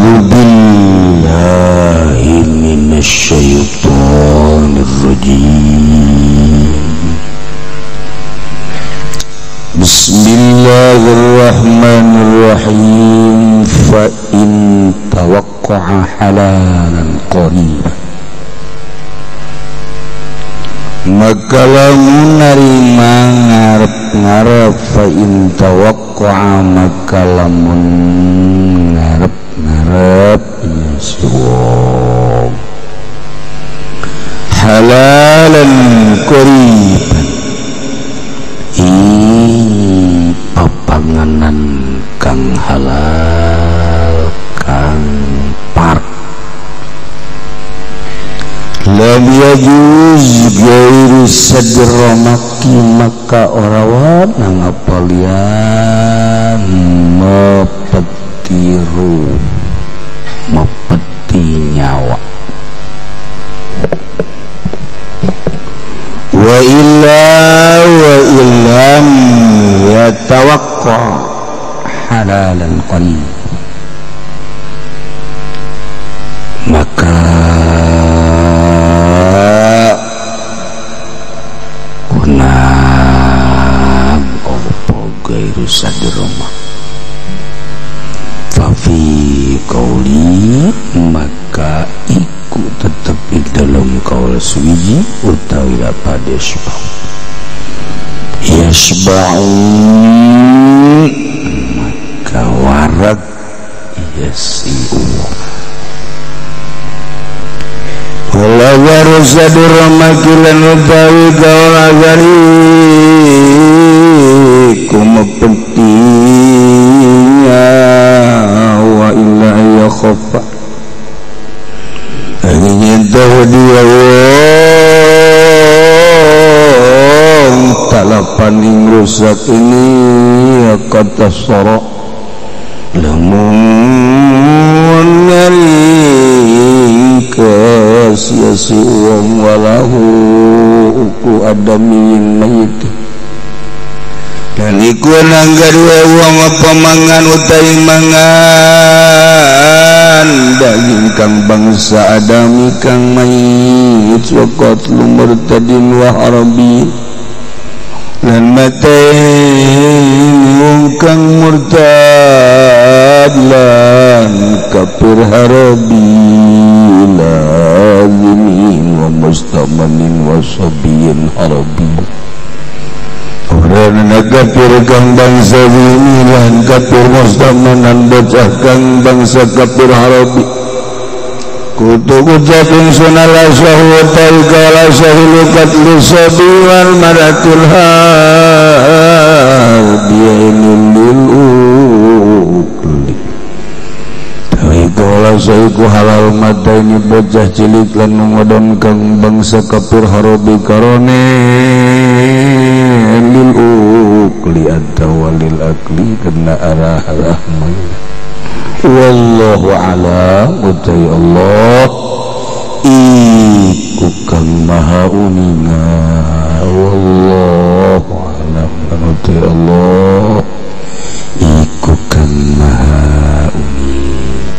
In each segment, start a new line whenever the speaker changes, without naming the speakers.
A'udzu billahi minasyaitonir rajim. Bismillahirrahmanirrahim. Fa in tawaqqa'a halalan qariban, maka lamun narima ngarep-ngarep. Fa in tawaqqa'a, maka lamun ngarep-ngarep ya suwong halalan qariban, papanganan kang halal kang par. Lam yajuz gairu sadramaki, maka orawan ngapalian mepeti nyawa. Wa illam yatawaqqa halalan qarib, maka kunang opo gairu sadroma. Fafi qauli, maka iku tetep di dalam kaul suwiji utawi lapade yasba'u, maka warak yasi'u. Wala warusadur makilan utawi kaul agari kumepetinya. Wa illa yakhafa, hanya tahu dia talapan ing rusak ini ya kata sorok lamun nari sia-sia wong walahu uku adami mayit, dan iku nanggadua wong pemangan utai mangan daging kang bangsa adami kang mayit. Wakot lumur tadin wa arabi, lan mateni kang murtad lan kafir harabi, lazimin wa mustamanin wa sabiyin harabi. Orang kafir kang bangsa zimi lan kafir mustamanan bocah kang bangsa kafir harabi. Kutu ucapin sunala syahwatai kala syahilukat lisabi wal maratul harbiyainul ukli. Tawi kala syahiku halal mata ini bocah cilik lan mengodon kang bangsa kafir harabi karone lil ukli atau walil akli kena arah rahmah. Wallahu a'lam, utai Allah iku kang maha uninga. Wallahu a'lam, utai Allah iku kang maha uninga.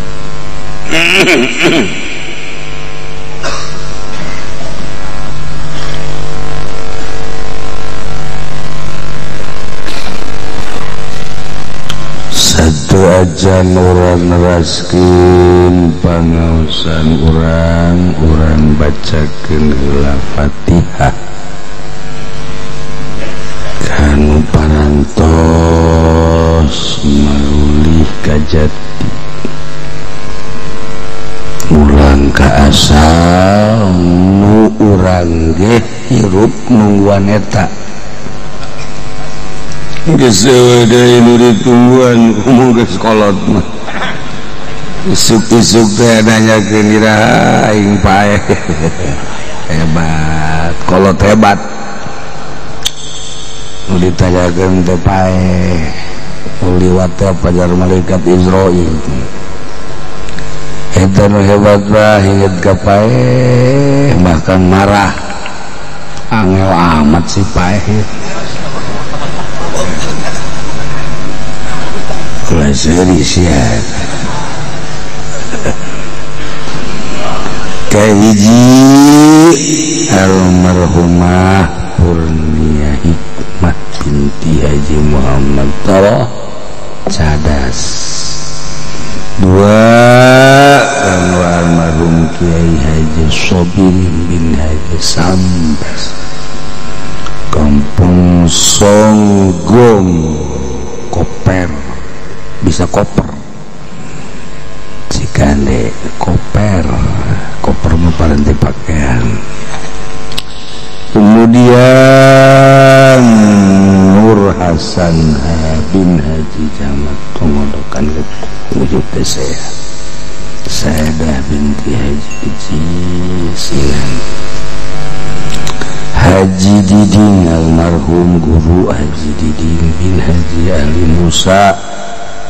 Satu aja nuran raskin pangausan urang bacakeun heula Fatihah kanu parantos malulih kajati ulang ka asal nu urang ge hirup nungguan eta. Geus deui nu ditungguan umum geus kolot mah. Isuk-isuk teh nanyakeun iraha aing pae. Hebat, kolot hebat. Nu ditanyakeun teh pae. Liwat teh pajar malaikat Israil. Eta nu hebat mah hinget ka pae, bahkan marah. Angel amat si pae. Kelas serius ya. kahiji almarhumah Purnia Hikmah binti Haji Muhammad Taroh Cadas. Dua kanggo almarhum Kiai Haji Sobin bin Haji Sambas Kampung Songgom Koper, bisa koper Cikande koper mah parente pakaian. Kemudian Nur Hasan bin Haji Jamat Pengodokan wujud saya dah binti Haji Sinan. Haji Diding almarhum guru Haji Diding bin Haji Ali Musa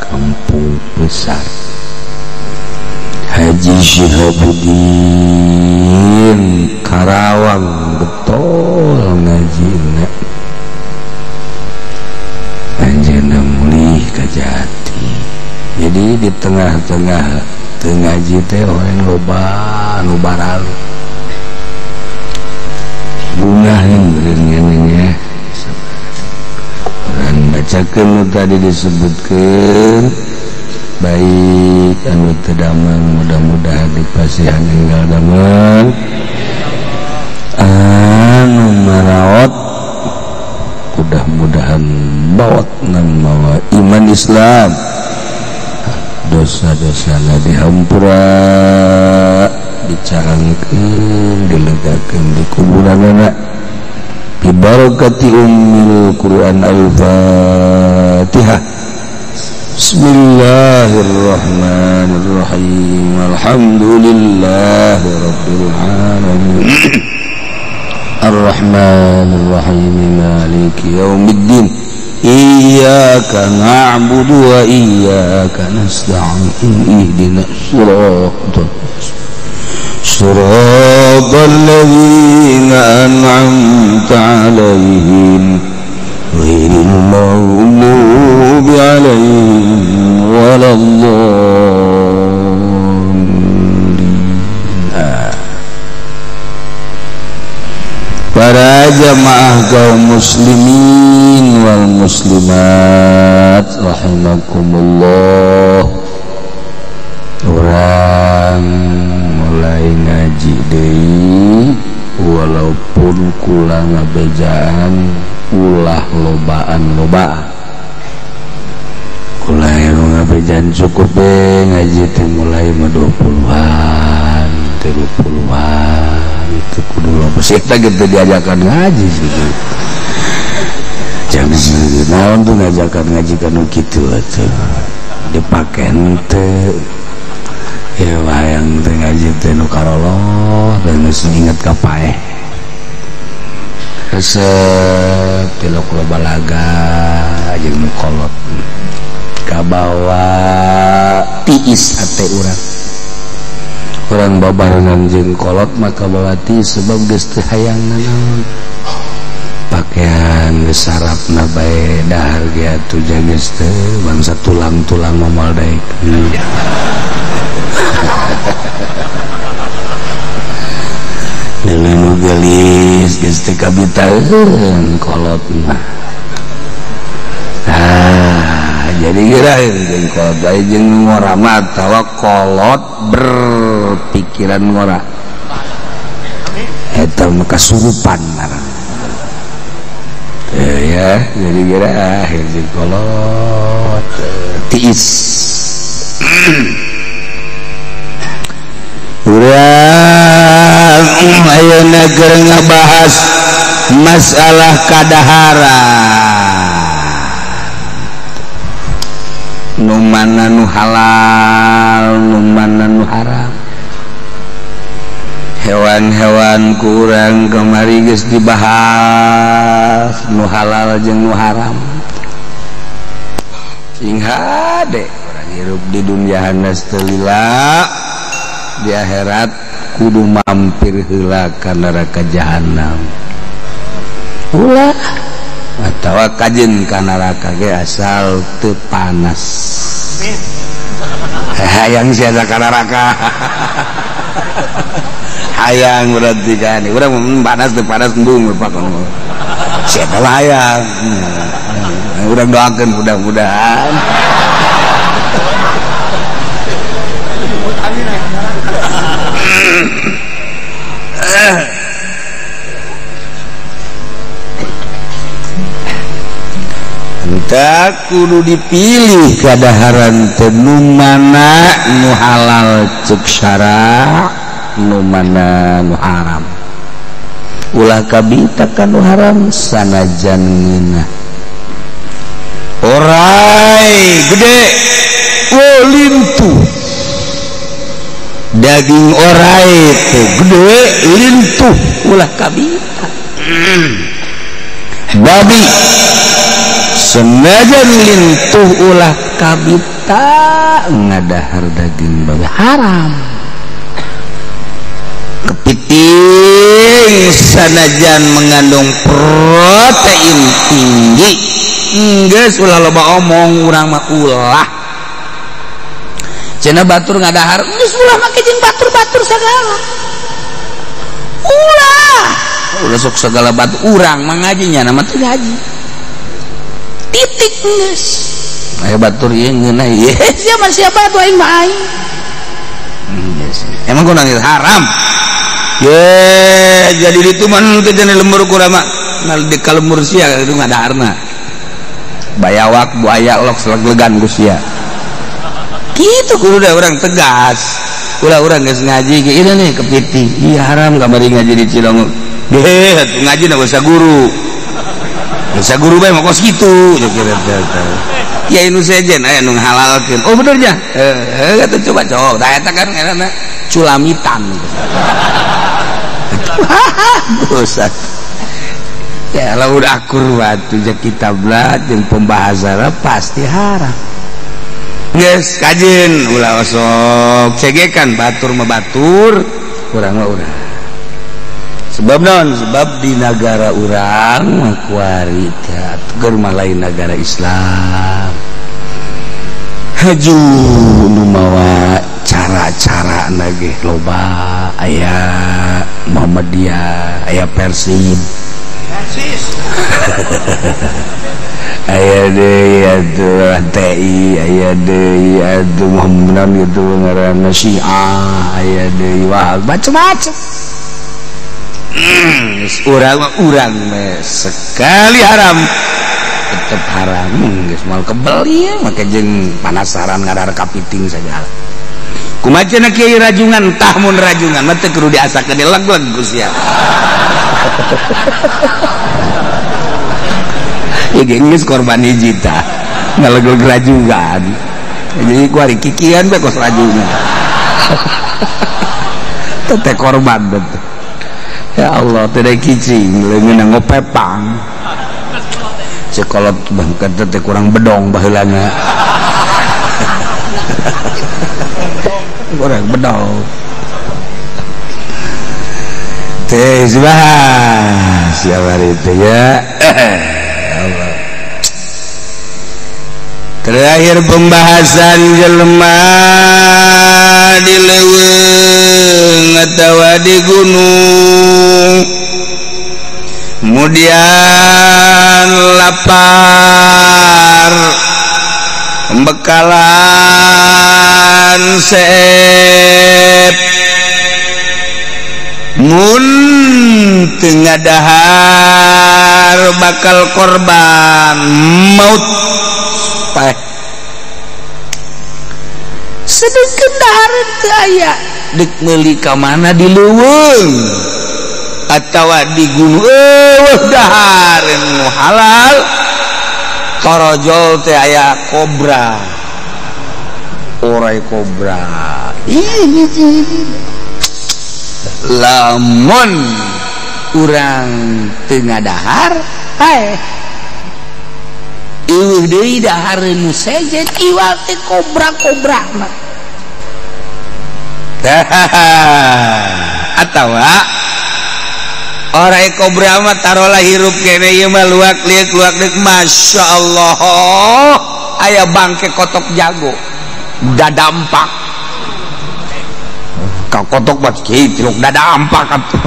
Kampung Besar. Haji Syihabuddin Karawang getol ngajina anjeunna mulih ka Jati. Jadi di tengah-tengah ngaji teh orang loba anu baralu bunga yang orang bacakan tadi disebutkan baik anu tedamang mudah-mudahan dipasihan tinggal damang anu marawat mudah-mudahan bawat nang mawa iman Islam dosa-dosana dihampura dicarangkeun dilegakeun di kuburanna bi barakati ummil Quran al-Fatihah. Bismillahirrahmanirrahim. Alhamdulillahi rabbil alamin. Ar-Rahmanir-Rahim. Maliki yaumiddin. Iyyaka na'budu wa iyyaka nasta'in. Ihdinas siratal ladzina an'amta 'alaihim ghairil maghdubi 'alaihim waladdallin. Para jamaah kaum muslimin wal muslimat rahimakumullah, orang mulai ngaji deui walaupun kula ngabejaan ulah lobaan kula ngabejaan cukup ngaji teh mulai 20-an 30-an itu kudu loba kita gitu diajakan ngaji sih jangan naon tuh ngajakan ngaji kanu kitu atuh dipaken teh ya wayang teh ngaji teh nu karolo dan geus inget ka paeh resep tilok loba balaga jeung nu kolot kabawa tiis hate urang babarengan jeung kolot maka bawa tiis sebab geus teu hayang naon pakaian geus sarapna bae dahar ge atuh geus teu bangsa tulang-tulang momal daekeun Nilai gelis geus teu kabitaeun kolot mah. Jadi kira jeung kolot bae jeung ngora mah tawa kolot berpikiran ngora. Eta mah kasurupan ngaran. Ya, jadi kira jeung kolot tiis. Urang ayeuna keur ngabahas masalah kadaharan nu mana nu halal nu mana nu haram. Hewan-hewan kurang kemari geus dibahas nu halal jeung nu haram. Sing hade urang hirup di dunya hanas teu lila, di akhirat kudu mampir heula ka neraka jahanam. Ulah atawa kajen ka neraka ge asal teu panas. Hayang sia ka neraka. hayang berarti kan urang panas teu panas embung Pak kono sia teh hayang urang doakeun mudah-mudahan tak kudu dipilih kadaharan teu nu mana nu halal cek syara nu mana nu haram ulah kabita ka nu haram sanajan ngeunah orai gede lintuh daging orai teh gede lintuh ulah kabita babi senajan lintuh ulah kabita ngadahar daging babi haram kepiting sanajan mengandung protein tinggi geus ulah loba omong urang mah ulah cenah batur ngadahar geus ulah make jeung batur-batur sagala ulah sok segala batu urang mah ngajinya nama teu ngaji titik geus aya batur ieu ngeunah ieu siapa tuh aing mah aing emang kunaon haram ye jadi itu mah teu jadi lembur kurang mah nal di kalembur sia itu ngadaharna bayawak buaya lok seleg-legan ku sia kitu kudu da urang tegas ulah urang geus ngaji ge ieu nih kepiting ieu haram kamari ngaji di Cilongo ngaji na bahasa guru bae mah kos kitu ya inu sejen aya nu ngahalalkeun oh bener nya atuh coba da eta kan ngaranna culamitan dosa ya lamun akur watu ja kitabna jeung pembahasanna pasti haram geus kajeun ulah osok cegekan batur mah batur urang mah urang sebab naon sebab di negara urang kuari teh keur mah lain negara Islam haju nu mawa cara-cara nage loba aya Muhammadiyah aya Persib aya deui atuh TI aya deui atuh Muhammadan gitu ngaranna Syiah aya deui wah macam-macam urang sekali haram tetep haram geus moal kebeli make jeung panasaran ngadar kapiting saja kumaha cenah kieu rajungan tah mun rajungan mah teu kudu diasakeun leg-leg ku sia ya geus korban hiji tah ngaleg-leg rajungan jadi kuari kikian bae kos rajungan teh korban betul ya Allah tidak kicing leungeun ngopepang sekolot bangkat teh kurang bedong baheulana kurang bedong teh siapa itu ya Allah terakhir pembahasan jelema di leuweung atawa di gunung kemudian lapar pembekalan sep mun tengah dahar bakal korban maut sedengkeun dahar teu aya dek meuli ka mana di leuweung atawa di gunung dahar nu halal torojol teh aya kobra orai kobra lamun urang teu ngadahar eueuh deui dahar nu sejen iwal teh kobra-kobrana atawa orai kobra mah tarolah hirup kene ieu mah luak liuk Masya Allah aya bangke kotok jago dadampak kau kotok buat gitu dada ampak atuh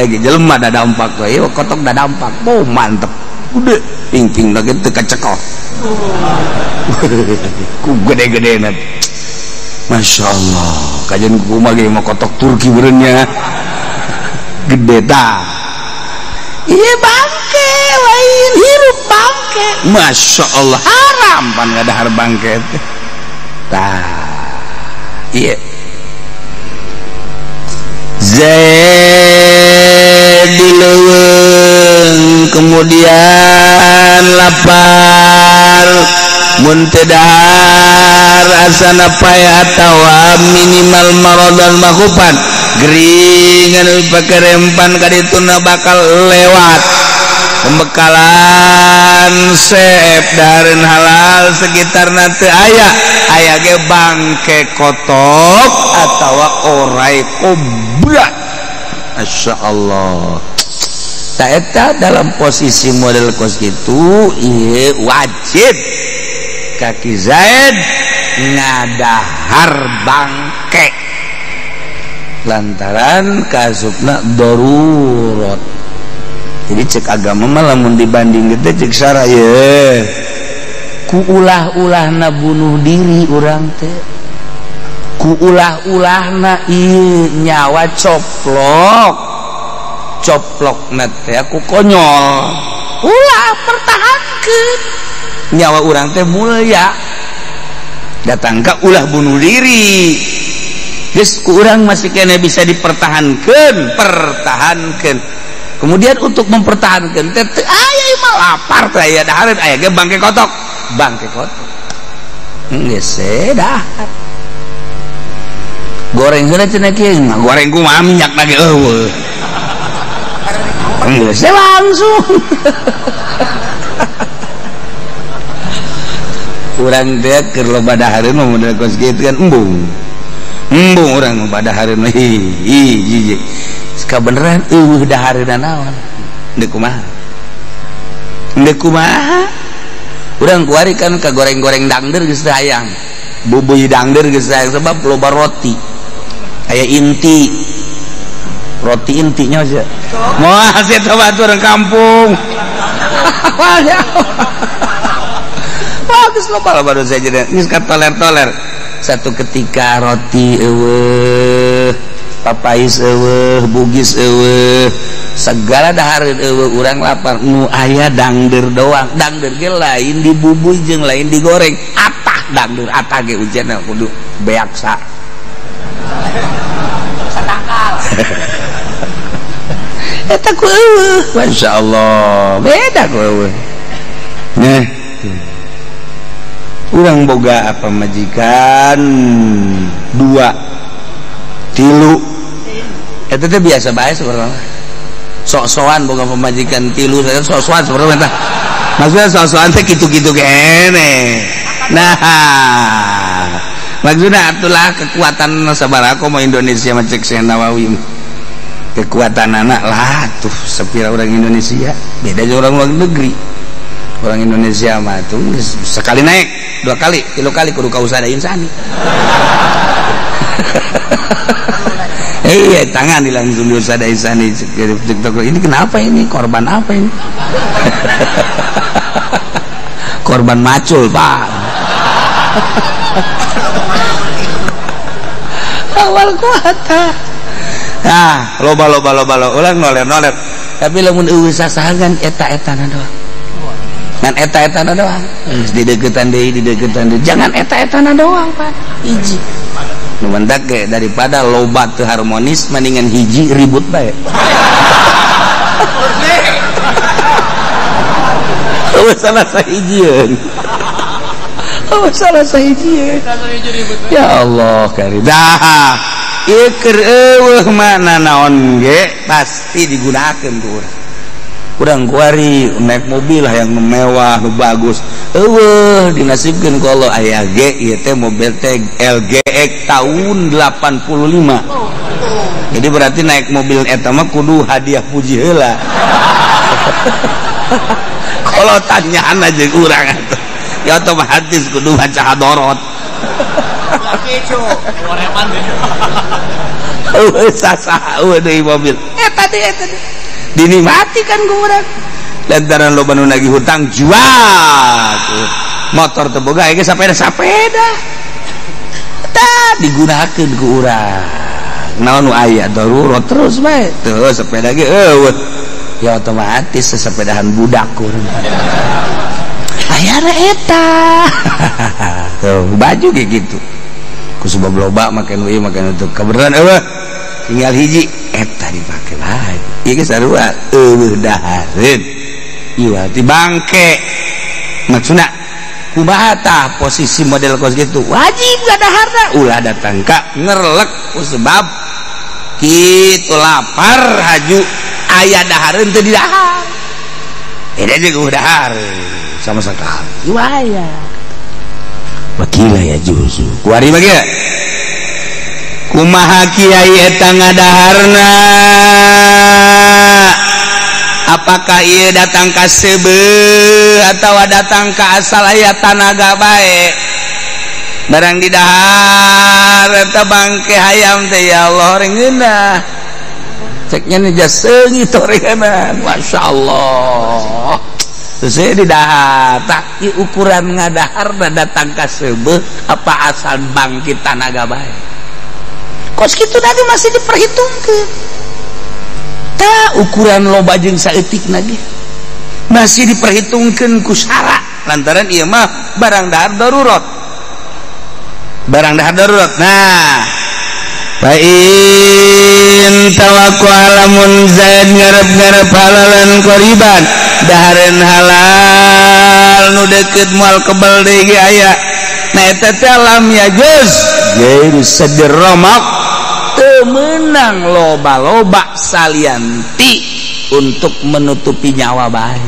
jelema dada ampak we kotok dada ampak mantep udah ping-ping lagi teu kacekok ku gede-gede nanti Masya Allah kajian kumaha ge mah kotok Turki beureunya gede tah iya bangke lain hirup bangke Masya Allah haram pan ngadahar bangke tah iya Zaid dileuweung kemudian lapar mun teu dahar asana payah atawa minimal marodan makupan geringan pakerempan kadituna bakal lewat pembekalan sep dahareun halal sekitarna teu aya ge bangke kotok atawa orai kobra Masya Allah tak eta dalam posisi model kos gitu ieu wajib kaki Zaid ngadahar bangke lantaran kasupna darurat jadi cek agama mah lamun dibanding gitu cek syara ye ku ulah-ulahna bunuh diri urang teh ku ulah-ulahna ieu nyawa coplokna teh aku konyol ulah pertahankeun nyawa urang teh mulia datang ka ulah bunuh diri geus ku urang masih kena bisa dipertahankeun kemudian untuk mempertahankan teh aya mah lapar teh aya dahareun aya ge bangke kotok geus dah goreng heula cenah kieu mah goreng kumaha minyak lagi eueuh geus langsung urang teh keur loba dahareun mah model kos kitu kan embung urang loba dahareun mah hiji kabeneran eueuh dahareunna naon deuk kumaha urang kuari kan ka goreng-goreng dangder geus teu hayang bubuy dangder geus teu hayang sebab loba roti aya inti roti intinya aja moal sia teh batur kampung bagus loba dosa jadi geus katoler-toler satu ketika roti eueuh papais eueuh bugis eueuh segala dahareun eueuh urang lapar nu aya dangder doang dangder ge lain dibubuy jeung lain digoreng atah dangder atah ge ujianna kudu beaksa satangkal eta ku eueuh masyaallah beda ku eueuh nah urang boga apa majikan 2 3 eta teh biasa bae sebenarnya sok-sokan boga pemajikan 3 saya sok-sokan sebenarnya maksudnya sok-sokan teh kitu-kitu kene nah maksudnya atulah kekuatan sabaraha komo Indonesia mah cek Syekh Nawawi kekuatan anak lah tuh sepira orang Indonesia beda jeung orang luar negeri orang Indonesia mah tuh sekali naik 2 kali 3 kali kudu kausadain sani iya tangan di langsung diusadain sani TikTok ini kenapa ini korban apa ini korban macul pak awal kuata nah loba ulang noler tapi lamun eueuh sasahangan eta-etana doang dan eta-etana doang di deketan deui jangan eta-etana doang Pak hiji nu mendak ge daripada loba teu harmonis mendingan hiji ribut bae salah sahijieun salah sahijieun ya Allah kari dah ieu keur eueuh mana naon ge pasti digunakeun ku urang urang kuari naik mobil yang mewah nu bagus eueuh dinasibkeun ku Allah aya ge ieu teh mobil teh LGX tahun 85 jadi berarti naik mobil eta mah kudu hadiah puji heula kalau tanyaan aja urang atuh ya otomatis kudu baca hadorot
keco goreman deh
deui mobil tadi dinikmati kan ku urang lantaran loba nu nagih hutang jual motor teu boga ge sapeda tah digunakeun ku urang naon nu aya darurat terus bae teu sepeda ge eueuh ya otomatis sesepedahan budak kurang ayana eta tuh baju kayak gitu ku sebab loba makan ieu makan itu kebenaran eueuh tinggal hiji eta dipake lagi ieu ge sarua eueuh dahareun ieu ti bangke maksudna kumaha tah posisi model kos gitu wajib gadaharna ulah datang ka ngerlek ku sebab kitu lapar haju aya dahareun teu didahar beda jeung dahar sama sekali waya wakila ya juzu kuari bagi kumaha kiai eta ngadaharna apakah ieu datang ka seubeuh atawa datang ka asal aya tanaga bae barang didahar eta bangke hayam teh ya Allah rengeunah ceknya nih jasengi torenganan masyaallah terus saya didahar tak ukuran ngadahar datang ka seubeuh apa asal bangkit tanaga bae kos kitu nanti masih diperhitungkeun tah ukuran loba jeung saeutik nage masih diperhitungkeun ku syarat lantaran ieu mah barang dahar darurat nah Fa'in tawaku alamun zaid ngarep-ngarep halalan qoriban dahareun halal nu deukeut moal kebal deui ge aya na eta teh lam yajuz gairu sadromak teu meunang loba-loba salianti untuk menutupi nyawa bae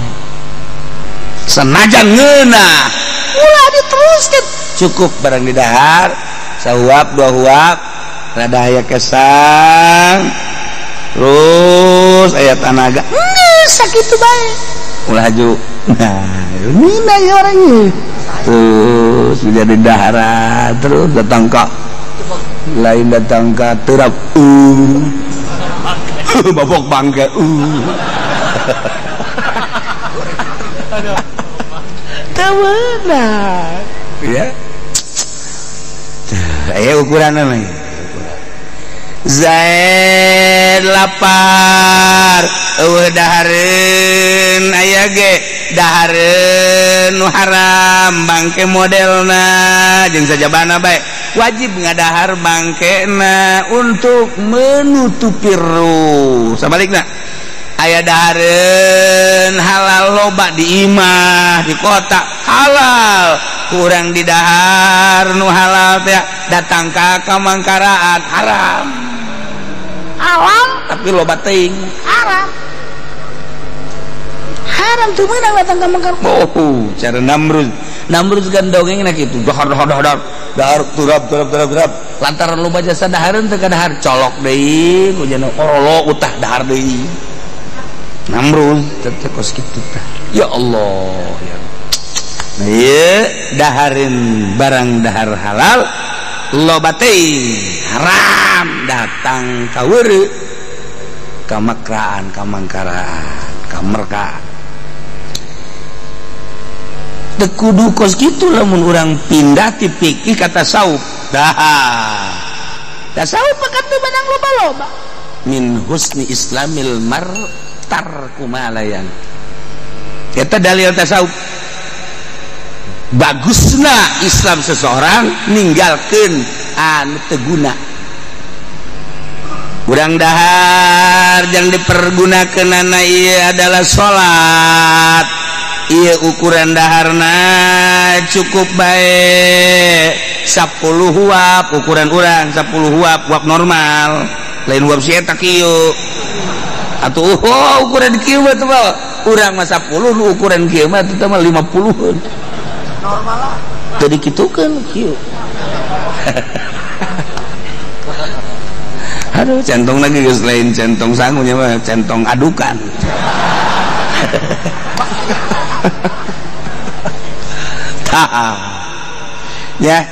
senajan ngeunah ulah diteruskeun cukup barang didahar sahuap dua huap rada aya kesang terus aya tanaga sakitu bae ulah haju nah mina ya orangnya terus jadi dahara terus datang ka lain datang ka terap babok bangke tawana ya aya ukuranna lagi Zaid lapar eueuh dahareun aya ge dahareun nu haram bangke modelna jeung sajabana bae wajib ngadahar bangkena untuk menutupi ruh sabalikna aya dahareun halal loba di imah di kota halal kurang didahar nu halal teh datang ka kamangkaraan haram tapi loba teuing haram teu meunang datang ka mangkaraan cara Namrud kan dongengna kitu dahar turap lantaran loba jasa dahareun teu kadahar colok deui ku jana orolo utah dahar deui Namrud teh kos kitu tah ya Allah ya nah ieu dahareun barang dahar halal loba teuing haram datang ka weureu ka makraan ka mangkaraan ka merka teu kudu kos kitu lamun urang pindah ti fikih ka tasawuf tasawuf pakat teu badang loba-loba min husni islamil mar tarku malayan eta dalil tasawuf bagusna Islam seseorang ninggalkeun anu teu guna urang dahar jang dipergunakeunana ieu adalah salat ieu ukuran daharna cukup bae 10 huap ukuran urang 10 huap normal lain huap si eta kieu atuh ukuran kieu mah teu urang mah 10 nu ukuran kieu mah teu mah 50 normal lah teu dikitukeun kieu aduh centong lagi geus lain centong sangunya mah centong adukan ya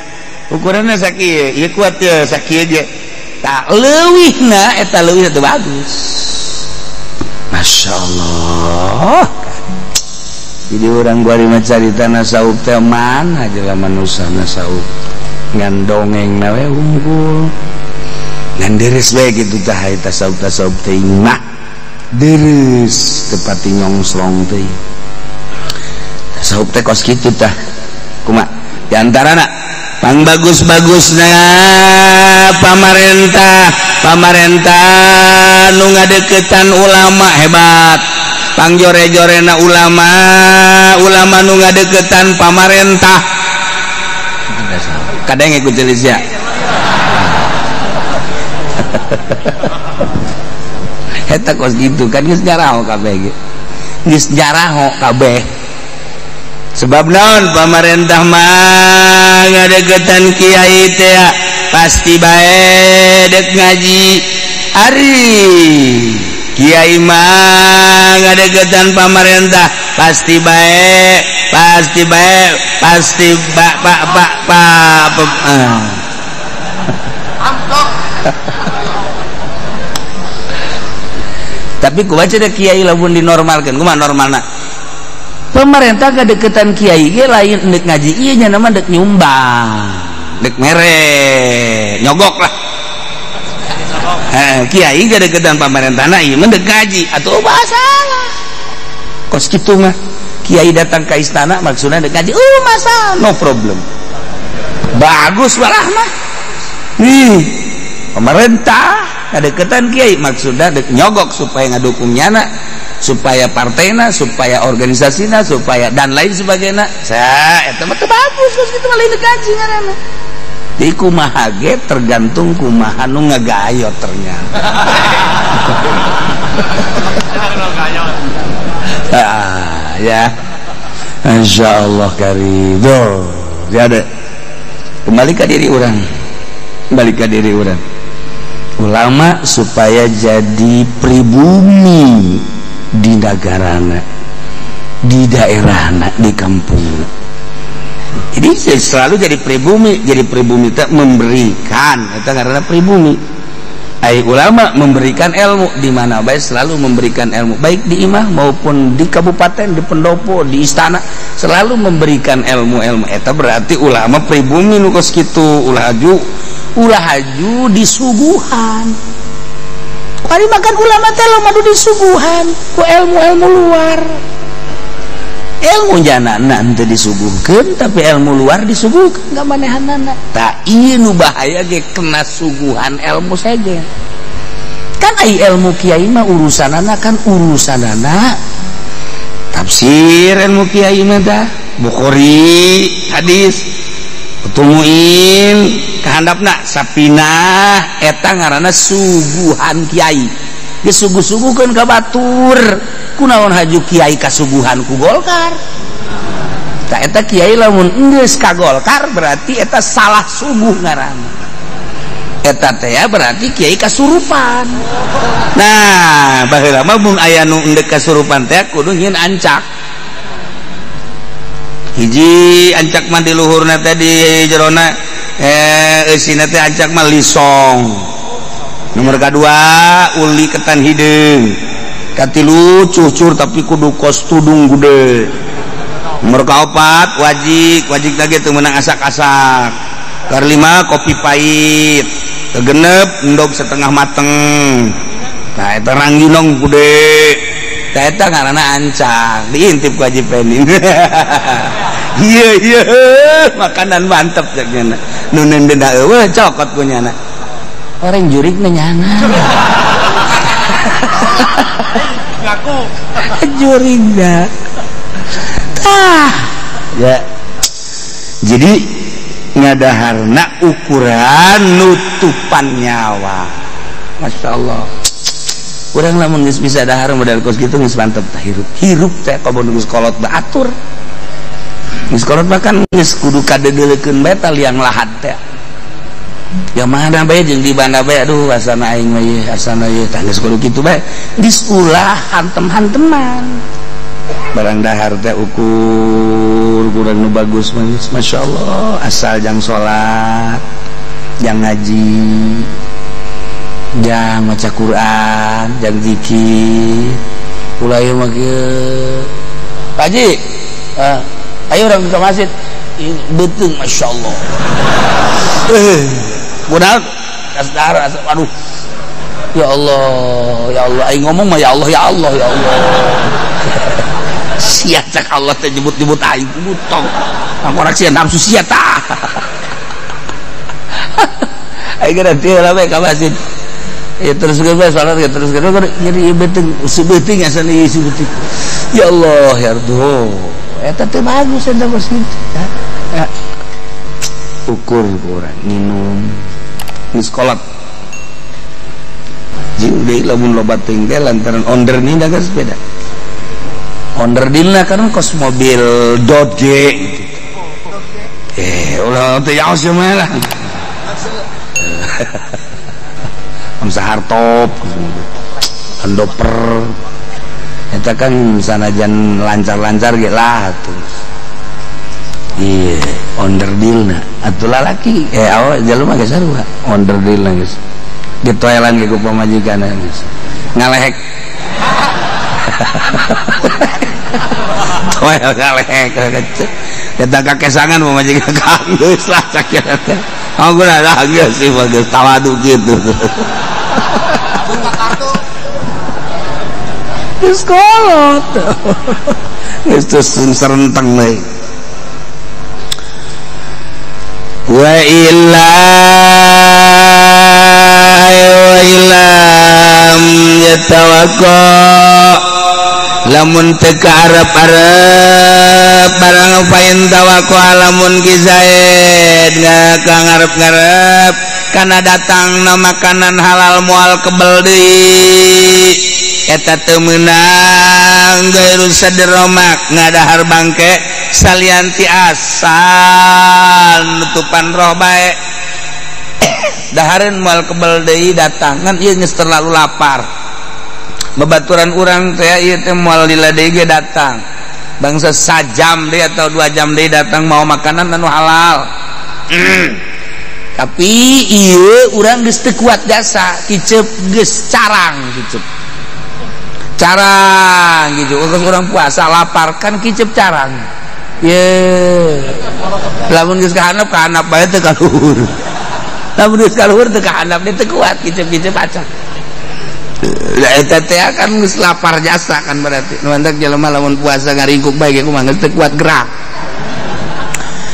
ukurannya sakit ya kuat ya sakit aja tak leuwihna eta leuwih teh bagus. Masya Allah. Jadi orang gua mah carita nasaub teh mana aja lah manusia nasaub ngan dongeng nawe unggul ngan deres bae gitu tah eta saub teh mah deres tepati nyongslong teh saub teh kos kitu tah kumaha di antarana pang bagus-bagusna pamarentah nu ngadeukeutan ulama hebat pang jore-jorena ulama nu ngadeukeutan pamarentah kadang ikut jelis ya eta kos gitu kan geus jaraho kabeh ge geus jaraho kabeh sebab naon pamarentah mah ngadeukeutan kiai teh pasti bae dek ngaji ari kiai mah ngadeukeutan pamarentah pasti bae tapi ku baca deh kiai lamun dinormalkan kumaha normalna pemerintah kadeketan kiai ge lain dek ngaji ieu nya nama dek nyumbang dek mere nyogok lah kiai kadeketan pemerintahna ieu mah dek ngaji atuh masalah kos kitu mah kiai datang ke istana maksudnya dek ngaji masalah no problem bagus malah mah nih pemerintah kadeketan kiai maksudnya dek nyogok supaya ngadukung nyana supaya partena supaya organisasina supaya dan lain sebagainya eta mah teu bagus geus kitu mah lain ngaji ngaranna di kumaha ge tergantung kumaha nu ngagayot ternyata ya insyaallah karim jadi kembali ke diri orang ulama supaya jadi pribumi di negarana di daerahna di kampung jadi selalu jadi pribumi tak memberikan itu karena pribumi ai ulama memberikan ilmu di mana baik selalu memberikan ilmu baik di imah maupun di kabupaten di pendopo di istana selalu memberikan ilmu eta berarti ulama pribumi nu kos kitu ulah haju disuguhan ari makan ulama teh madu disuguhan ku ilmu luar ilmu janana teu disuguhkeun tapi ilmu luar disuguhkeun ka manehanana tah ieu nu bahaya ge kena suguhan ilmu saja kan ai ilmu kiai mah urusanana tafsir ilmu kiai mah tah Bukhari hadis tumuin kehandapna sapinah eta ngaranna suguhan kiai disuguh-suguhkeun ka batur kunaon haju kiai kasuguhan ku Golkar tak eta kiai lamun geus ka Golkar berarti eta salah suguh ngaranna eta teh berarti kiai kasurupan nah baheula mah mun aya nu endek kasurupan teh kudu nyieun ancak hiji ancak mah di luhurna teh di jerona eusina teh ancak mah lisong nomor kadua uli ketan hideung katilu cucur tapi kudu kos tudung gude nomor kaopat wajik lagi teu meunang asak-asak kelima kopi pahit kegenep endog setengah mateng nah eta rangginong gude tah eta ngaranna ancang diintip ku Haji Penin iya makanan mantep cenah nu nendena eueuh cokot ku nyana orang jurik nyana ngaku jurik dah ya jadi ngadaharna ukuran nutupan nyawa Masya Allah urang lamun geus bisa dahar modal kos kitu geus mantep tah hirup teh kabon geus kolot baatur geus kolot bahkan geus kudu kadedeleukeun bae tah liang lahat teh ya mana bae jeung di banda bae aduh asana aing mah asana ieu tah geus kudu kitu bae geus ulah hantem-hanteman barang dahar teh ukur kurang nu bagus Masya Allah asal jang sholat jang ngaji jang maca Quran jang zikir ulah ieu mah kieu Pak Haji ayo orang ke masjid betung Masya Allah budak kasdar aduh ya Allah aing ngomong mah ya Allah sia cak Allah teh nyebut-nyebut aing butong ngorek sia nafsu sia tah aing geus teu lah we ka masjid ya terus ge salat ya terus ge jadi betung sebeuting asa ieu sebeuting ya Allah ya Ardo eta teh bagus eta masjid ya ukur urang minum geus kolot jeung deui lamun loba teuing teh lantaran onder nina geus beda onder dilna karena kos mobil Dodge gitu ulah teh yaos mah lah Om Sahartop Handoper eta kan sanajan lancar-lancar ge lah atuh iya onder dilna atuh lalaki awak jalema geus sarua onder dilna geus ditoelan ge ku pamajikanna geus ngalehek toel ngalehek eta kakesangan pamajikan geus lah sakira teh aku dah geus sih geus tawadu kitu geus kolot geus teu serenteng deui wa ilam yatawakka lamun teu ka arep-arep barang pain tawakka lamun kizaid ka ngarep-ngarep kana datangna makanan halal moal kebel deui eta teu meunang gairu sadromak ngadahar bangke salianti asal nutupan roh bae dahareun moal kebel deui datang ngan ieu geus terlalu lapar babaturan urang teh ieu teh moal lila deui ge datang bangsa sajam deui atau 2 jam deui datang mau makanan anu halal tapi ieu urang geus teu kuat jasa kicep geus carang kicep carang gitu geus urang puasa lapar kan kicep carang ye lamun geus kahandap bae teu kaluhur lamun geus kaluhur teu kahandap teu kuat kicep-kicep acak lah eta teh kan geus lapar jasa kan berarti nu handak jelema lamun puasa ngaringkuk bae ge kumaha geus teu kuat gerak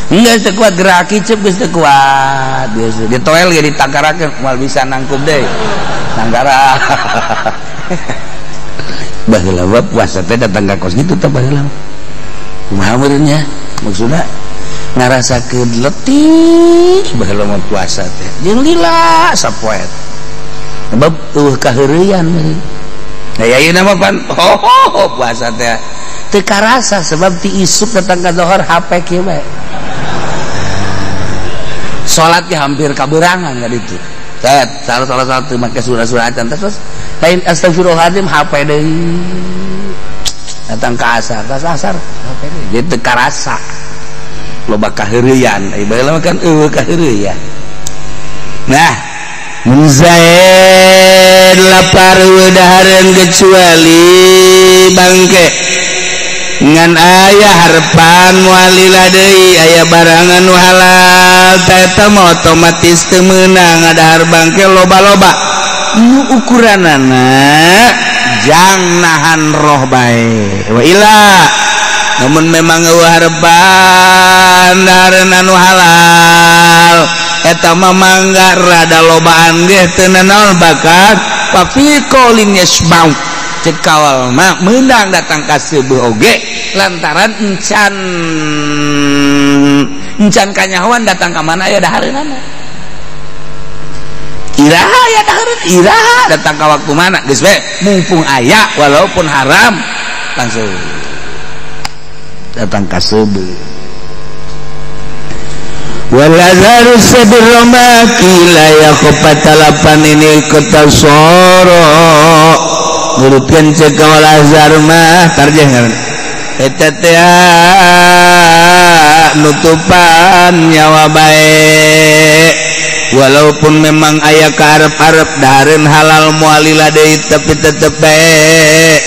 geus teu kuat gerak kicep geus teu kuat biasa di toel ge ditangkarakeun moal bisa nangkup deui nangkara baheula mah puasa teh datang ka kos kitu teh baheula kumaha meureunnya maksudna ngarasakeun letih baheula mah puasa teh jeung lila sapoe sebab kaheureuyan nah ya ieu mah pan puasa teh teu karasa sebab ti isuk datang ka zohor HP kieu bae salat ge hampir kaberangan ka ditu salat teu make surah-surah acan terus lain astagfirullahaladzim HP deui datang ka asar HP deui jadi teu karasa loba kaheureuyan ai baheula kan kaheureuyan nah mun zaid lapar dahareun kecuali bangke ngan aya harapan walila deui aya barang anu halal eta mah otomatis teu meunang ngadahar bangke loba-loba nu ukuranana jang nahan roh bae wa ila namun memang harapan dahareun anu halal eta mah mangga rada lobaan ge teu naon bakat fa fi qaulin yasbau cek kawal mah meunang datang ka seueuh oge lantaran encan kanyahoan datang ka mana aya dahareunana iraha ya dahareun iraha datang ka waktu mana geus we mumpung aya walaupun haram langsung datang ka seueuh walazaru sadromaki la yaqfatalapan ini ketasoro nurutkeun cek kawal azar mah tarjeh ngaran eta teh nutupan nyawa bae walaupun memang aya karep-arep dahareun halal mualila deui tapi tetep bae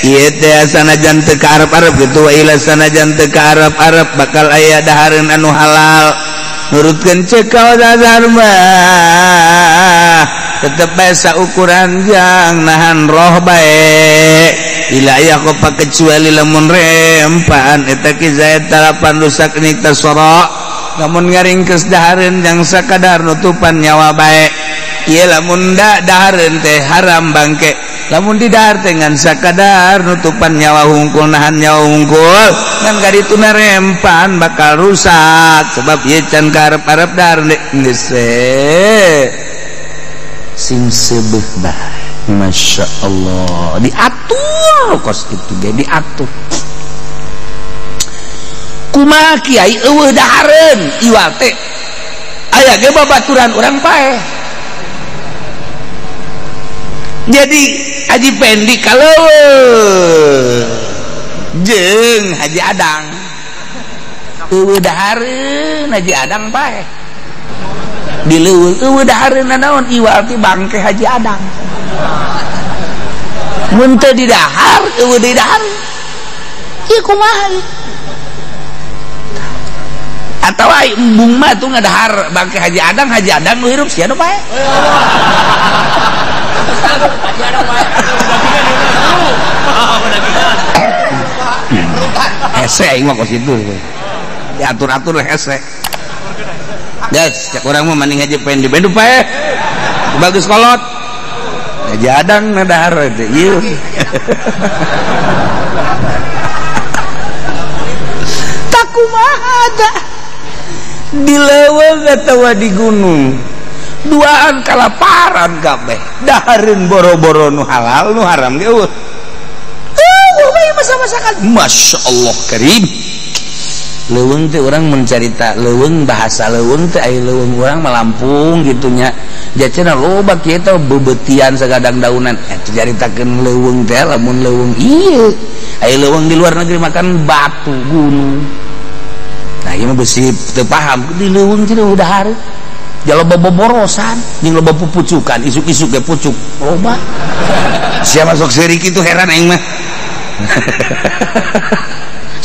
ieu teh sanajan teu karep-arep kitu wa ila sanajan teu karep-arep bakal aya dahareun anu halal nurutkeun ceuk ka dasar mah tetep bae saukuran jang nahan roh bae ila aya kopa kecuali lamun rempaan eta ki zaid talapan rusak ni tasara lamun ngaringkeus dahareun jang sakadar nutupan nyawa bae ieu lamun da dahareun teh haram bangke lamun didahar teh ngan sakadar nutupan nyawa hungkul nahan nyawa hungkul ngan kadituna rempan bakal rusak sebab ieu can karep-arep dahar geus sing seubeuh bae. Masya Allah diatur kos gitu ge diatur kumaha kiai eueuh dahareun iwal teh aya ge babaturan urang paeh jadi Haji Pendi kaleuweung jeung Haji Adang eueuh dahareun Haji Adang paeh dileuweung eueuh dahareun naon iwal teh bangke Haji Adang mun teu didahar eueuh didahar ieu kumaha atawa embung mah tuh ngadahar bangke Haji Adang nu hirup sia nu bae hese aing mah kos itu diatur-atur hese guys cek urang mah maning Haji Pendi bedu pae bagus kolot Haji Adang ngadahar teh ieu tak kumaha ada di leuweung atawa di gunung duaan kalaparan kabeh dahareun boro-boro nu halal nu haram ge eueuh bae masa-masakan Masya Allah karim leuweung teh urang mun carita leuweung bahasa leuweung teh aya leuweung urang mah Lampung gitu nya jacena loba kieu teh bebetian sagadang daunan caritakeun leuweung teh lamun leuweung ieu aya leuweung di luar negeri makan batu gunung nah ieu mah besi teu paham di leuweung teh udah hari jaloba boborosan jeung loba pupucukan isuk-isuk ge pucuk loba sia masuk seurik kitu heran aing mah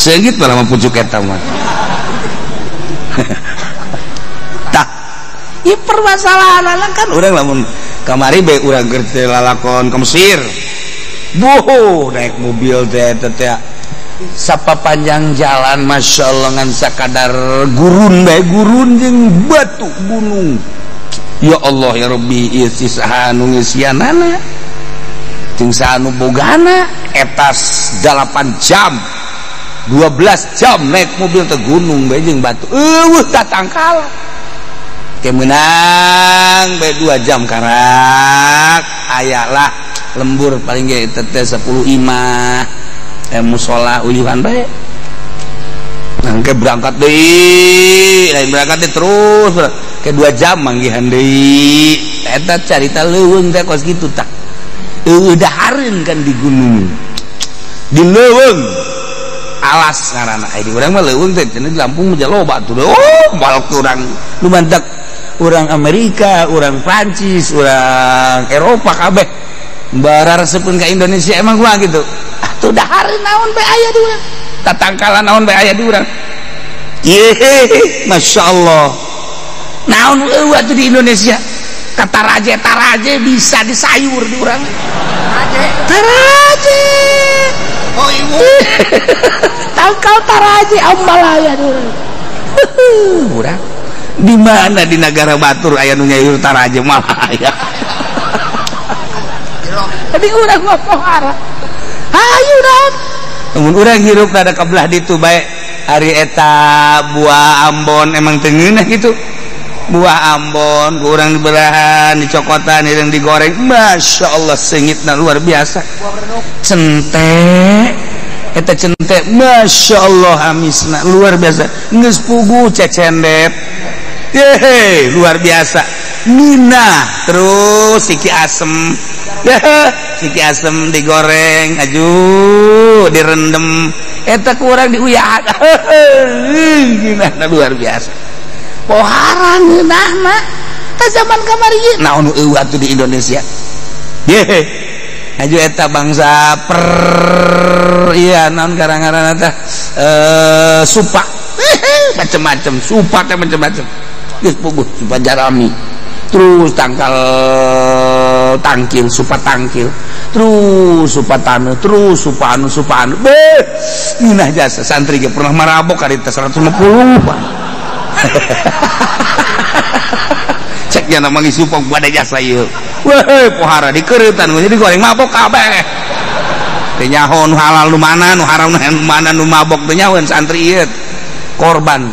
seungit malah pucuk eta mah tah ieu permasalahan kan urang lamun kamari bae urang keur teh lalakon ka Mesir boh naik mobil teh sapa panjang jalan Masya Allah ngan sakadar gurun bae gurun jeung batu gunung ya Allah ya Rabbi ieu si saha nu ngisianana jeung saha nu bogana etas 8 jam 12 jam naik mobil ke gunung bae jeung batu eueuh tatangkal ke meunang bae 2 jam karak ayalah lembur paling ge teh 10 imah musola uyuhan bae nangke berangkat deui lain berangkat deui terus ke 2 jam manggihan deui eta carita leuweung teh kos kitu tak eueuh dahareun kan di gunung di leuweung alas ngaranna aya di urang mah leuweung teh cenah di Lampung mah loba tuh oh balok urang lumantak urang Amerika urang Prancis urang Eropa kabeh bararesepkeun ka Indonesia emang gua gitu atuh dahareun naon bae aya di urang tatangkalan naon bae aya di urang Masya Allah naon eueuh atuh di Indonesia kata taraje bisa disayur di urang taraje oh ibu tangkal taraje ambalaya di urang urang di mana di negara batur aya nu nyayur taraje malah aya di urang mah pohara ayo naon mun urang hirup kada kabelah ditu bae ari eta buah Ambon emang teu ngeunah kitu buah Ambon urang dibelahan dicokotan yang digoreng Masya Allah sengitna luar biasa centek eta centek Masya Allah amisna luar biasa geus puguh cecendep luar biasa
minah terus siki asem siki asem digoreng aju direndam eta kurang diuyah gimana luar biasa poharan geunahna ta zaman kamari naon eueuh atuh di Indonesia ye aju eta bangsa iya naon garang-garangna teh supa macam-macam supa teh macam-macam geus puguh supa jarami terus tangkal tangkil supa tangkil terus supa taneuh terus supa anu beh minah jasa santri ge pernah marabok ka ditu 150 cek jana manggih supong pada jasa ieu weh pohara dikereutan jadi goreng mabok kabeh teu nyaho nu halal nu mana nu haram nu mana nu mabok teu nyahoan santri ieu korban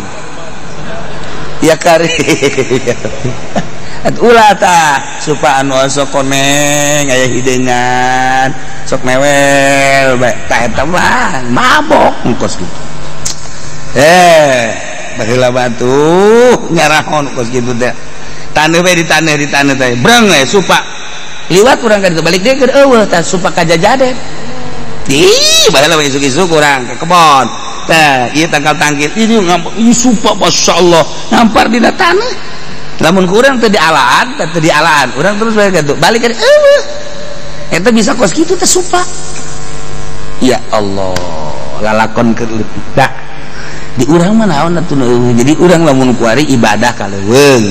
ya kari ulah tah supaya anu sok koneng aya hideungan sok mewel bae tah eta mah mabok engkos kitu baheula batu nyarahon engkos kitu teh taneuh we di taneuh teh breng we supa liwat urang ka ditu balik deui keur eueuh tah supa kajajaden ih baheula we isuk-isuk urang ke kebon tah ieu tangkal tangkil ini supa masyaallah ngampar dina taneuh lamun kurang teu dialaan urang terus bae kitu balik ka eueuh eta bisa kos kitu teh supa ya Allah lalakon keur leutik dah di urang mah naon atuh jadi urang lamun kuari ibadah ka leuweung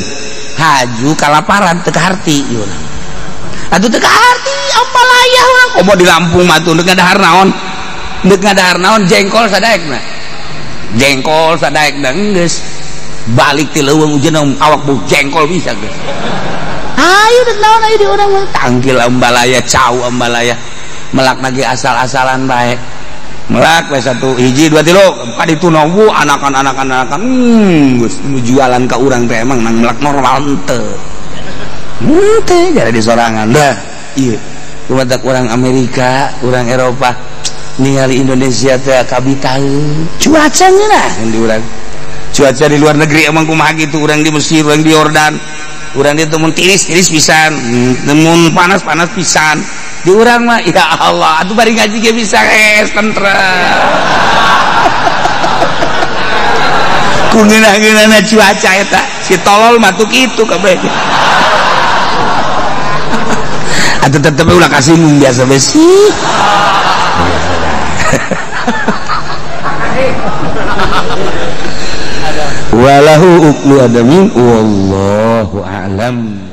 haju kalaparan teu kaharti urang atuh teu kaharti ampalaya urang komo di Lampung mah tuh deuk ngadahar naon jengkol sadaekna geus balik ti leuweung ujeun awak bau jengkol bisa geus ayo deuk naon aya di urang mah tangkil ambalaya cau ambalaya melakna ge asal-asalan bae melak we 1 hiji 2 3 ka ditu nonggu anakan geus jualan ka urang teh emang nang melak normal teu jadi di sorangan dah ieu kumaha urang Amerika urang Eropa ningali Indonesia teh kabitaeun cuaca geunah di urang cuaca di luar negeri emang kumaha gitu urang di Mesir urang di Yordan urang di temun tiris pisan temun panas pisan di urang mah ya Allah atuh bari ngaji ge bisa tentrem ku geunah-geunahna cuaca eta si tolol mah tuh kitu kabeh atuh tetep ulah kasih biasa besi walahu uklu adamin wallahu a'lam.